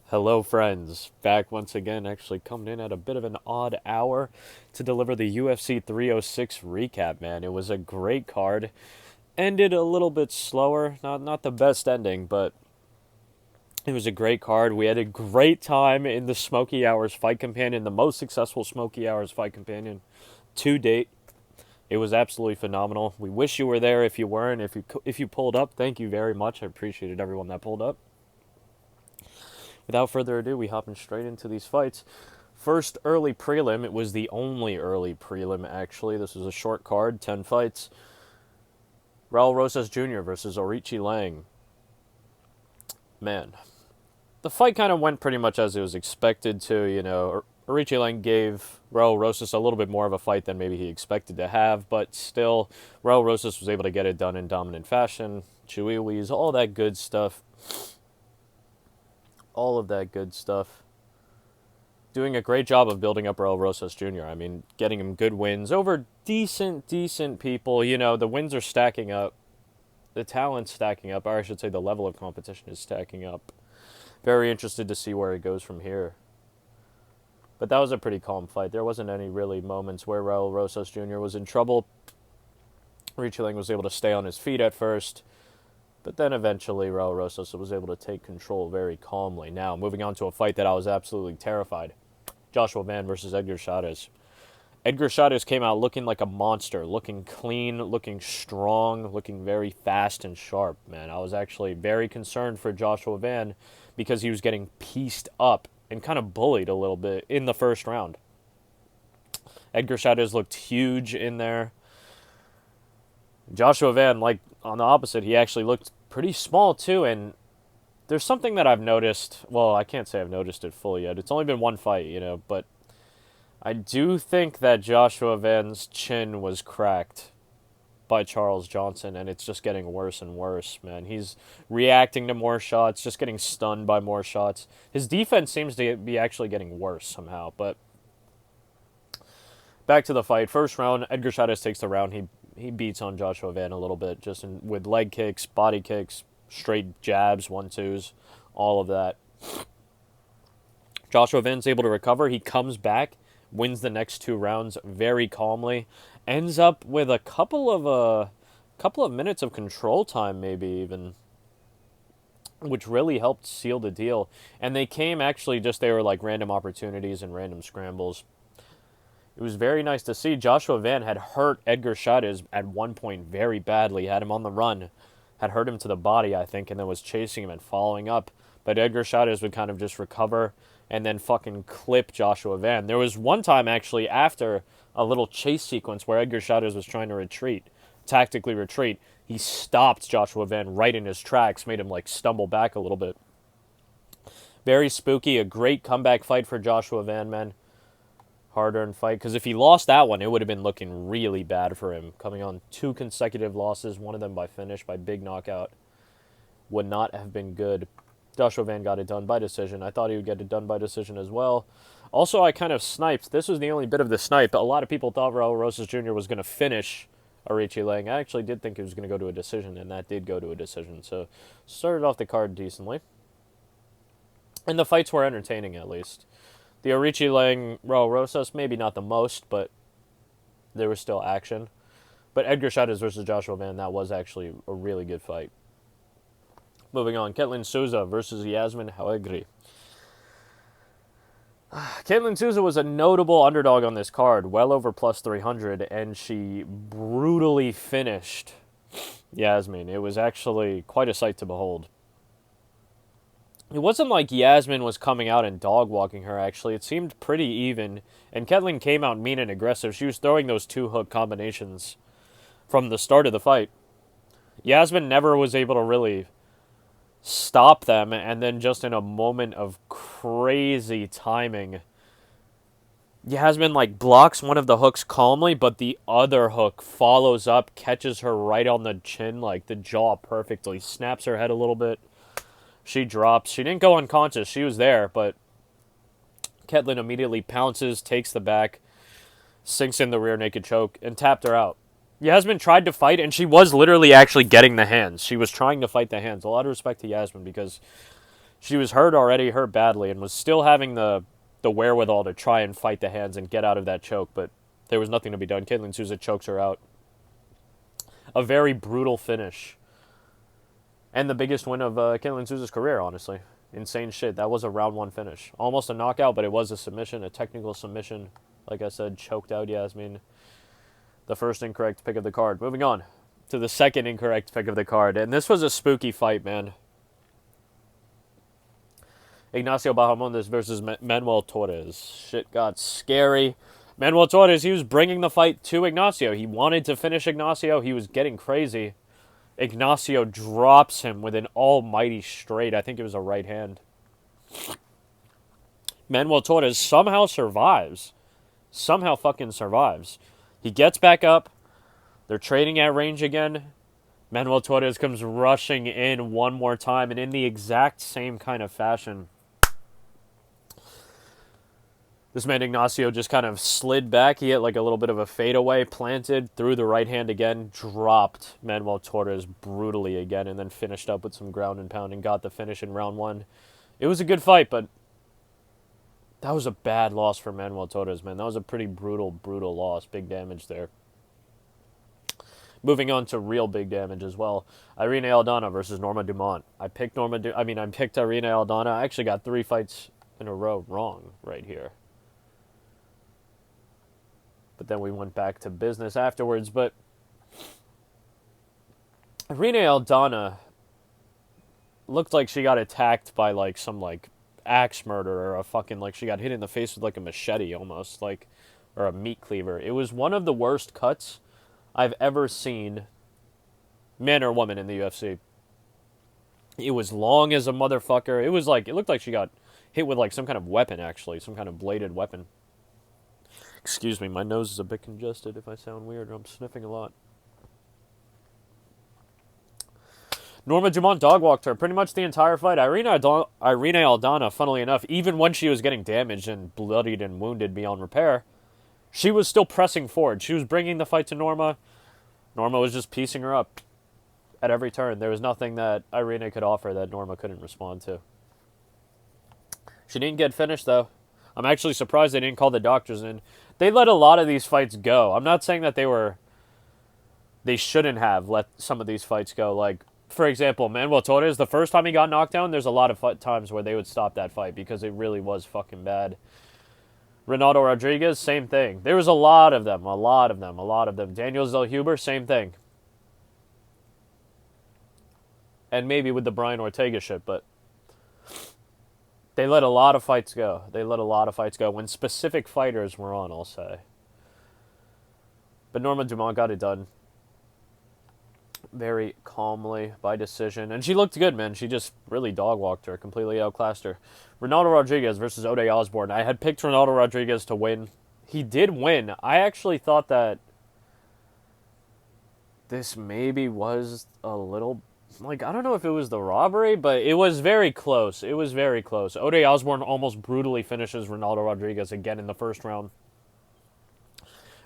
Hello, friends. Back once again, actually coming in at a bit of an odd hour to deliver the UFC 306 recap, man. It was a great card. Ended a little bit slower. Not the best ending, but it was a great card. We had a great time in the Smoky Hours Fight Companion, the most successful Smoky Hours Fight Companion to date. It was absolutely phenomenal. We wish you were there. If you weren't, if you pulled up, thank you very much. I appreciated everyone that pulled up. Without further ado, we hopping straight into these fights. First early prelim, it was the only early prelim, actually. This was a short card, 10 fights. Raul Rosas Jr. versus Orichi Lang. Man, the fight kind of went pretty much as it was expected to. Orichi Lang gave Raul Rosas a little bit more of a fight than maybe he expected to have, but still, Raul Rosas was able to get it done in dominant fashion. Chewiwis, all that good stuff. All of that good stuff. Doing a great job of building up Raul Rosas Jr. I mean, getting him good wins over decent people. The wins are stacking up. The talent's stacking up, or I should say the level of competition is stacking up. Very interested to see where it goes from here. But that was a pretty calm fight. There wasn't any really moments where Raul Rosas Jr. was in trouble. Orichi Lang was able to stay on his feet at first. But then eventually Raul Rosas was able to take control very calmly. Now, moving on to a fight that I was absolutely terrified. Joshua Van versus Edgar Chairez. Edgar Chairez came out looking like a monster, looking clean, looking strong, looking very fast and sharp, man. I was actually very concerned for Joshua Van because he was getting pieced up and kind of bullied a little bit in the first round. Edgar Chairez looked huge in there. Joshua Van, like on the opposite, he actually looked pretty small too. And there's something that I've noticed. Well, I can't say I've noticed it fully yet. It's only been one fight, but I do think that Joshua Van's chin was cracked by Charles Johnson, and it's just getting worse and worse, man. He's reacting to more shots, just getting stunned by more shots. His defense seems to be actually getting worse somehow, but back to the fight. First round, Edgar Chairez takes the round. He beats on Joshua Van a little bit, just with leg kicks, body kicks, straight jabs, 1-2s, all of that. Joshua Van's able to recover. He comes back, wins the next 2 rounds very calmly, ends up with a couple of minutes of control time, maybe even, which really helped seal the deal. And they came they were like random opportunities and random scrambles. It was very nice to see. Joshua Van had hurt Edgar Chairez at one point very badly, had him on the run, had hurt him to the body, I think, and then was chasing him and following up. But Edgar Chairez would kind of just recover and then fucking clip Joshua Van. There was one time, actually, after a little chase sequence where Edgar Chairez was trying to tactically retreat, he stopped Joshua Van right in his tracks, made him like stumble back a little bit. Very spooky, a great comeback fight for Joshua Van, man. Hard-earned fight, because if he lost that one, it would have been looking really bad for him. Coming on 2 consecutive losses, one of them by finish, by big knockout, would not have been good. Joshua Van got it done by decision. I thought he would get it done by decision as well. Also, I kind of sniped. This was the only bit of the snipe. A lot of people thought Raul Rosas Jr. was going to finish Orichi Lang. I actually did think he was going to go to a decision, and that did go to a decision. So, started off the card decently. And the fights were entertaining, at least. The Orichi Lang Raul Rosas, maybe not the most, but there was still action. But Edgar Chairez versus Joshua Van, that was actually a really good fight. Moving on, Ketlen Souza versus Yasmin Jauregui. Ketlen Souza was a notable underdog on this card, well over plus 300, and she brutally finished Yasmin. It was actually quite a sight to behold. It wasn't like Yasmin was coming out and dog-walking her, actually. It seemed pretty even, and Ketlen came out mean and aggressive. She was throwing those 2-hook combinations from the start of the fight. Yasmin never was able to really stop them, and then just in a moment of crazy timing, Yasmin blocks one of the hooks calmly, but the other hook follows up, catches her right on the chin, the jaw perfectly, snaps her head a little bit. She drops. She didn't go unconscious. She was there, but Ketlen immediately pounces, takes the back, sinks in the rear naked choke, and tapped her out. Yasmin tried to fight, and she was literally actually getting the hands. She was trying to fight the hands. A lot of respect to Yasmin because She was hurt already, hurt badly, and was still having the wherewithal to try and fight the hands and get out of that choke, but there was nothing to be done. Caitlin Souza chokes her out. A very brutal finish. And the biggest win of Caitlin Souza's career, honestly. Insane shit. That was a round 1 finish. Almost a knockout, but it was a submission, a technical submission. Like I said, choked out Yasmin. The first incorrect pick of the card. Moving on to the second incorrect pick of the card. And this was a spooky fight, man. Ignacio Bahamondes versus Manuel Torres. Shit got scary. Manuel Torres, he was bringing the fight to Ignacio. He wanted to finish Ignacio. He was getting crazy. Ignacio drops him with an almighty straight. I think it was a right hand. Manuel Torres somehow survives. Somehow fucking survives. He gets back up. They're trading at range again. Manuel Torres comes rushing in one more time, and in the exact same kind of fashion. This man Ignacio just kind of slid back. He hit like a little bit of a fadeaway, planted, threw the right hand again, dropped Manuel Torres brutally again, and then finished up with some ground and pound and got the finish in round 1. It was a good fight, but that was a bad loss for Manuel Torres, man. That was a pretty brutal loss. Big damage there. Moving on to real big damage as well. Irene Aldana versus Norma Dumont. I picked Irene Aldana. I actually got 3 fights in a row wrong right here. But then we went back to business afterwards. But Irene Aldana looked like she got attacked by like some like axe murder or a fucking like she got hit in the face with like a machete almost, like, or a meat cleaver. It was one of the worst cuts I've ever seen, man or woman, in the UFC. It was long as a motherfucker. It was like, it looked like she got hit with like some kind of weapon, actually, some kind of bladed weapon. Excuse me, my nose is a bit congested if I sound weird. I'm sniffing a lot. Norma Dumont dog-walked her pretty much the entire fight. Irene Aldana, funnily enough, even when she was getting damaged and bloodied and wounded beyond repair, she was still pressing forward. She was bringing the fight to Norma. Norma was just piecing her up at every turn. There was nothing that Irene could offer that Norma couldn't respond to. She didn't get finished, though. I'm actually surprised they didn't call the doctors in. They let a lot of these fights go. I'm not saying that they shouldn't have let some of these fights go. Like, for example, Manuel Torres, the first time he got knocked down, there's a lot of times where they would stop that fight because it really was fucking bad. Ronaldo Rodriguez, same thing. There was a lot of them. Daniel Zellhuber, same thing. And maybe with the Brian Ortega shit, but they let a lot of fights go. When specific fighters were on, I'll say. But Norma Dumont got it done very calmly by decision. And she looked good, man. She just really dog-walked her, completely outclassed her. Ronaldo Rodriguez versus Ode Osborne. I had picked Ronaldo Rodriguez to win. He did win. I actually thought that this maybe was a little... like, I don't know if it was the robbery, but it was very close. Ode Osborne almost brutally finishes Ronaldo Rodriguez again in the first round.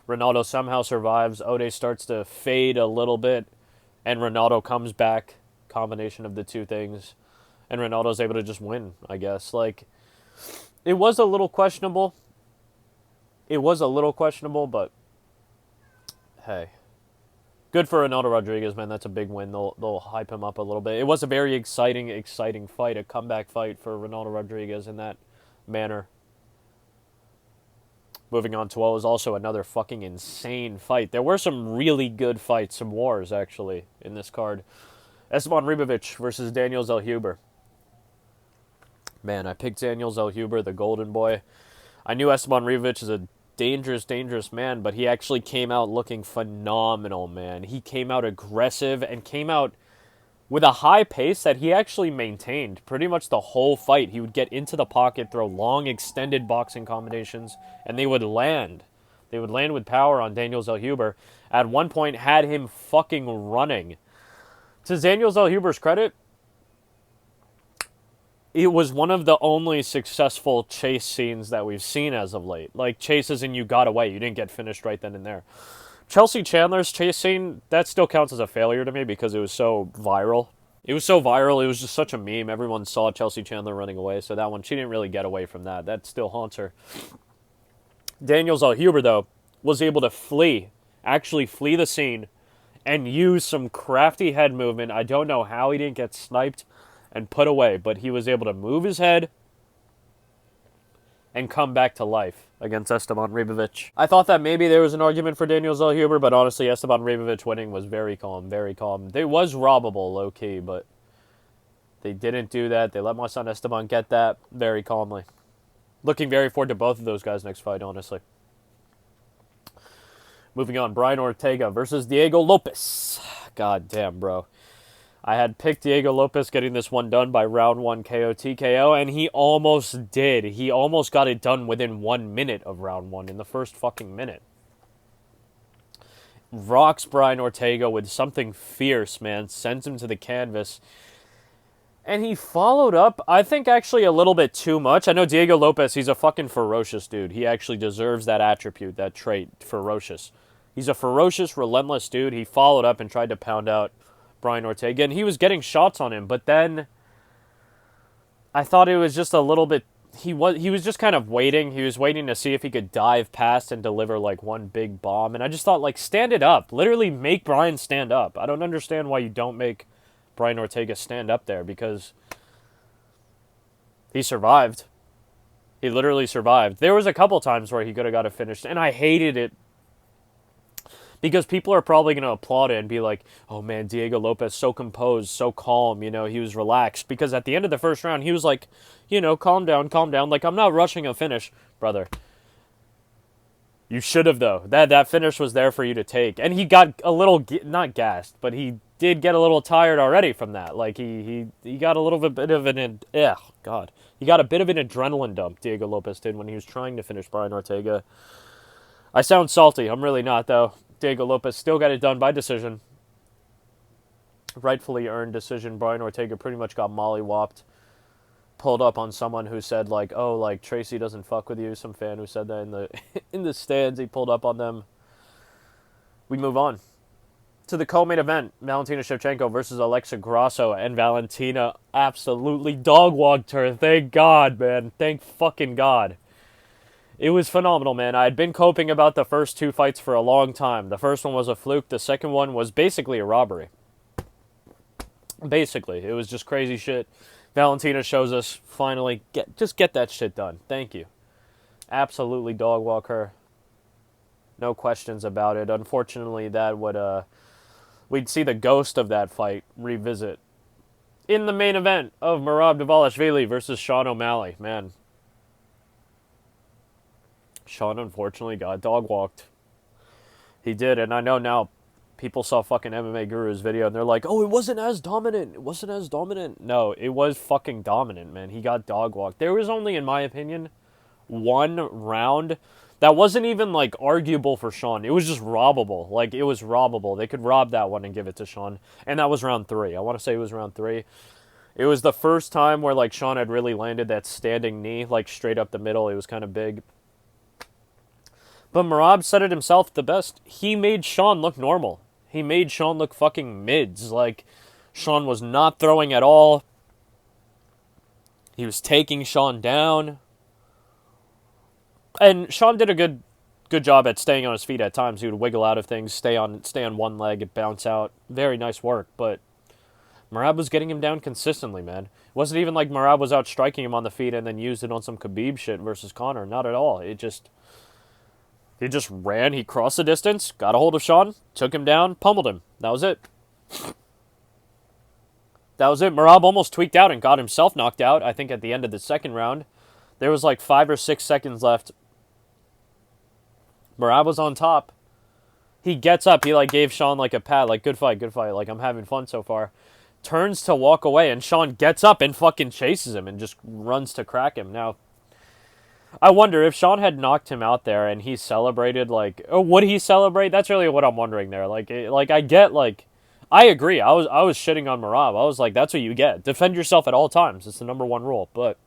Ronaldo somehow survives. Ode starts to fade a little bit, and Ronaldo comes back. Combination of the two things. And Ronaldo's able to just win, I guess. Like, it was a little questionable. But hey. Good for Ronaldo Rodriguez, man. That's a big win. They'll hype him up a little bit. It was a very exciting fight, a comeback fight for Ronaldo Rodriguez in that manner. Moving on to what was also another fucking insane fight. There were some really good fights, some wars, actually, in this card. Esteban Ribovic versus Daniel Zellhuber. Man, I picked Daniel Zellhuber, the golden boy. I knew Esteban Ribovic is a dangerous man, but he actually came out looking phenomenal, man. He came out aggressive and came out with a high pace that he actually maintained pretty much the whole fight. He would get into the pocket, throw long, extended boxing combinations, and they would land. They would land with power on Daniel Zellhuber. At one point, had him fucking running. To Daniel Zellhuber's credit, it was one of the only successful chase scenes that we've seen as of late. Like, chases and you got away. You didn't get finished right then and there. Chelsea Chandler's chase scene, that still counts as a failure to me because it was so viral. It was so viral. It was just such a meme. Everyone saw Chelsea Chandler running away. So that one, she didn't really get away from that. That still haunts her. Daniel Zellhuber, though, was able to actually flee the scene and use some crafty head movement. I don't know how he didn't get sniped and put away, but he was able to move his head and come back to life against Esteban Ribovic. I thought that maybe there was an argument for Daniel Zellhuber, but honestly, Esteban Ribovic winning was very calm, very calm. It was robbable, low-key, but they didn't do that. They let my son Esteban get that very calmly. Looking very forward to both of those guys' next fight, honestly. Moving on, Brian Ortega versus Diego Lopes. God damn, bro. I had picked Diego Lopes getting this one done by round 1 KO TKO, and he almost did. He almost got it done within 1 minute of round 1 in the first fucking minute. Rocks Brian Ortega with something fierce, man. Sends him to the canvas. And he followed up, I think, actually a little bit too much. I know Diego Lopes, he's a fucking ferocious dude. He actually deserves that attribute, that trait, ferocious. He's a ferocious, relentless dude. He followed up and tried to pound out Brian Ortega, and he was getting shots on him, but then I thought it was just a little bit, he was just kind of waiting. He was waiting to see if he could dive past and deliver like one big bomb, and I just thought, like, stand it up. Literally make Brian stand up. I don't understand why you don't make Brian Ortega stand up there, because he survived. He literally survived. There was a couple times where he could have got it finished, and I hated it because people are probably going to applaud it and be like, oh man, Diego Lopes, so composed, so calm, he was relaxed. Because at the end of the first round, he was like, calm down. Like, I'm not rushing a finish, brother. You should have, though. That finish was there for you to take. And he got a little, not gassed, but he did get a little tired already from that. Like, he got a little bit of an, he got a bit of an adrenaline dump, Diego Lopes did, when he was trying to finish Brian Ortega. I sound salty. I'm really not, though. Diego Lopes still got it done by decision. Rightfully earned decision. Brian Ortega pretty much got mollywopped. Pulled up on someone who said, like, oh, like, Tracy doesn't fuck with you. Some fan who said that in the in the stands. He pulled up on them. We move on to the co-main event. Valentina Shevchenko versus Alexa Grasso. And Valentina absolutely dog-walked her. Thank God, man. Thank fucking God. It was phenomenal, man. I had been coping about the first two fights for a long time. The first one was a fluke. The second one was basically a robbery. Basically. It was just crazy shit. Valentina shows us, finally, get that shit done. Thank you. Absolutely dog walk her. No questions about it. Unfortunately, that would, we'd see the ghost of that fight revisit in the main event of Merab Dvalishvili versus Sean O'Malley. Man. Sean, unfortunately, got dog-walked. He did, and I know now people saw fucking MMA Guru's video, and they're like, oh, it wasn't as dominant. It wasn't as dominant. No, it was fucking dominant, man. He got dog-walked. There was only, in my opinion, one round that wasn't even, like, arguable for Sean. It was just robbable. Like, it was robbable. They could rob that one and give it to Sean, and that was round 3. I want to say it was round 3. It was the first time where, like, Sean had really landed that standing knee, like, straight up the middle. It was kind of big. But Merab said it himself the best. He made Sean look normal. He made Sean look fucking mids. Like, Sean was not throwing at all. He was taking Sean down. And Sean did a good job at staying on his feet at times. He would wiggle out of things, stay on one leg, and bounce out. Very nice work. But Merab was getting him down consistently, man. It wasn't even like Merab was out striking him on the feet and then used it on some Khabib shit versus Conor. Not at all. He just ran, he crossed the distance, got a hold of Sean, took him down, pummeled him. That was it. That was it. Merab almost tweaked out and got himself knocked out, I think, at the end of the second round. There was like 5 or 6 seconds left. Merab was on top. He gets up, he like gave Sean like a pat, like, good fight, like, I'm having fun so far. Turns to walk away, and Sean gets up and fucking chases him and just runs to crack him. Now, I wonder if Sean had knocked him out there and he celebrated, like, or would he celebrate? That's really what I'm wondering there. Like I get, like, I agree. I was shitting on Merab. I was like, that's what you get. Defend yourself at all times. It's the number 1 rule. But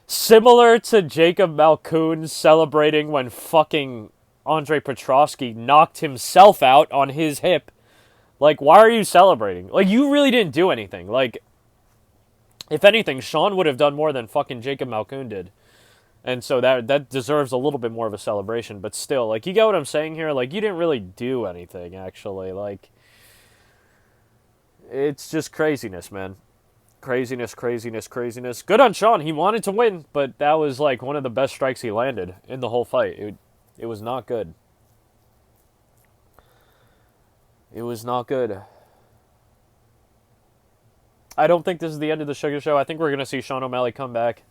similar to Jacob Malkoun celebrating when fucking Andre Petroski knocked himself out on his hip, Like, why are you celebrating? Like, you really didn't do anything. Like, if anything, Sean would have done more than fucking Jacob Malkoun did. And so that deserves a little bit more of a celebration. But still, like, you get what I'm saying here? Like, you didn't really do anything, actually. Like, it's just craziness, man. Craziness, craziness, craziness. Good on Sean. He wanted to win, but that was, like, one of the best strikes he landed in the whole fight. It was not good. It was not good. I don't think this is the end of the Sugar Show. I think we're going to see Sean O'Malley come back.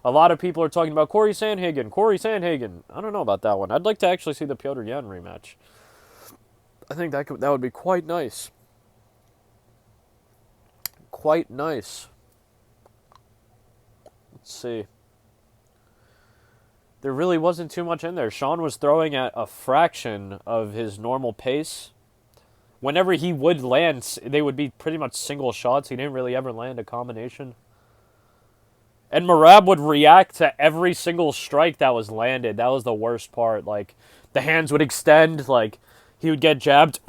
A lot of people are talking about Corey Sandhagen. Corey Sandhagen. I don't know about that one. I'd like to actually see the Petr Yan rematch. I think that would be quite nice. Quite nice. Let's see. There really wasn't too much in there. Sean was throwing at a fraction of his normal pace. Whenever he would land, they would be pretty much single shots. He didn't really ever land a combination. And Merab would react to every single strike that was landed. That was the worst part. Like, the hands would extend. Like, he would get jabbed.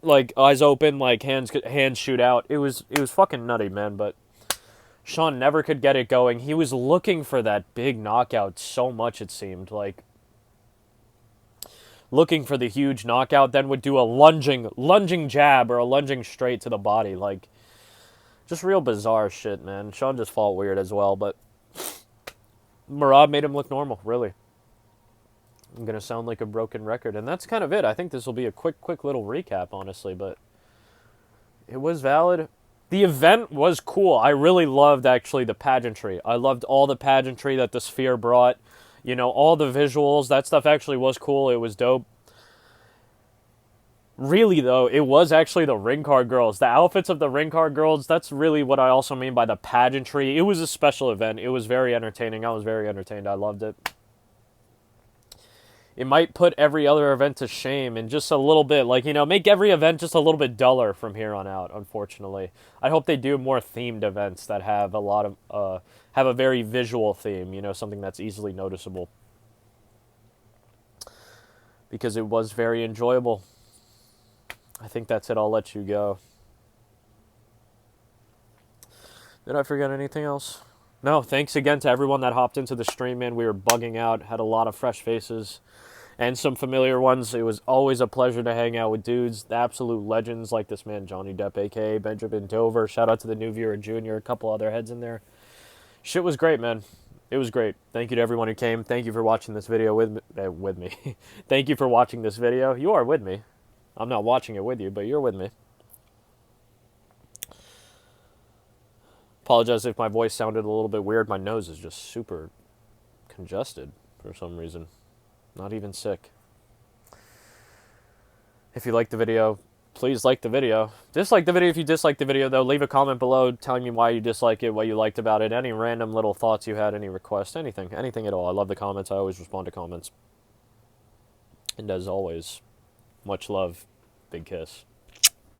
Like, eyes open. Like, hands shoot out. It was fucking nutty, man. But Sean never could get it going. He was looking for that big knockout so much, it seemed. Like, looking for the huge knockout, then would do a lunging jab or a lunging straight to the body. Like, just real bizarre shit, man. Sean just fought weird as well, but Merab made him look normal, really. I'm going to sound like a broken record, and that's kind of it. I think this will be a quick little recap, honestly, but it was valid. The event was cool. I really loved, actually, the pageantry. I loved all the pageantry that the Sphere brought. You know, all the visuals. That stuff actually was cool. It was dope. Really, though, it was actually the ring card girls. The outfits of the ring card girls, that's really what I also mean by the pageantry. It was a special event. It was very entertaining. I was very entertained. I loved it. It might put every other event to shame in just a little bit. Like, you know, make every event just a little bit duller from here on out, unfortunately. I hope they do more themed events that have a lot of, have a very visual theme, you know, something that's easily noticeable. Because it was very enjoyable. I think that's it. I'll let you go. Did I forget anything else? No, thanks again to everyone that hopped into the stream, man. We were bugging out, had a lot of fresh faces and some familiar ones. It was always a pleasure to hang out with dudes, the absolute legends like this man, Johnny Depp, a.k.a. Benjamin Dover. Shout out to the new viewer, Junior, a couple other heads in there. Shit was great, man. It was great. Thank you to everyone who came. Thank you for watching this video with me. Thank you for watching this video. You are with me. I'm not watching it with you, but you're with me. Apologize if my voice sounded a little bit weird. My nose is just super congested for some reason. Not even sick. If you liked the video, please like the video. Dislike the video if you dislike the video, though. Leave a comment below telling me why you dislike it, what you liked about it, any random little thoughts you had, any requests, anything at all. I love the comments. I always respond to comments. And as always, much love. Big kiss.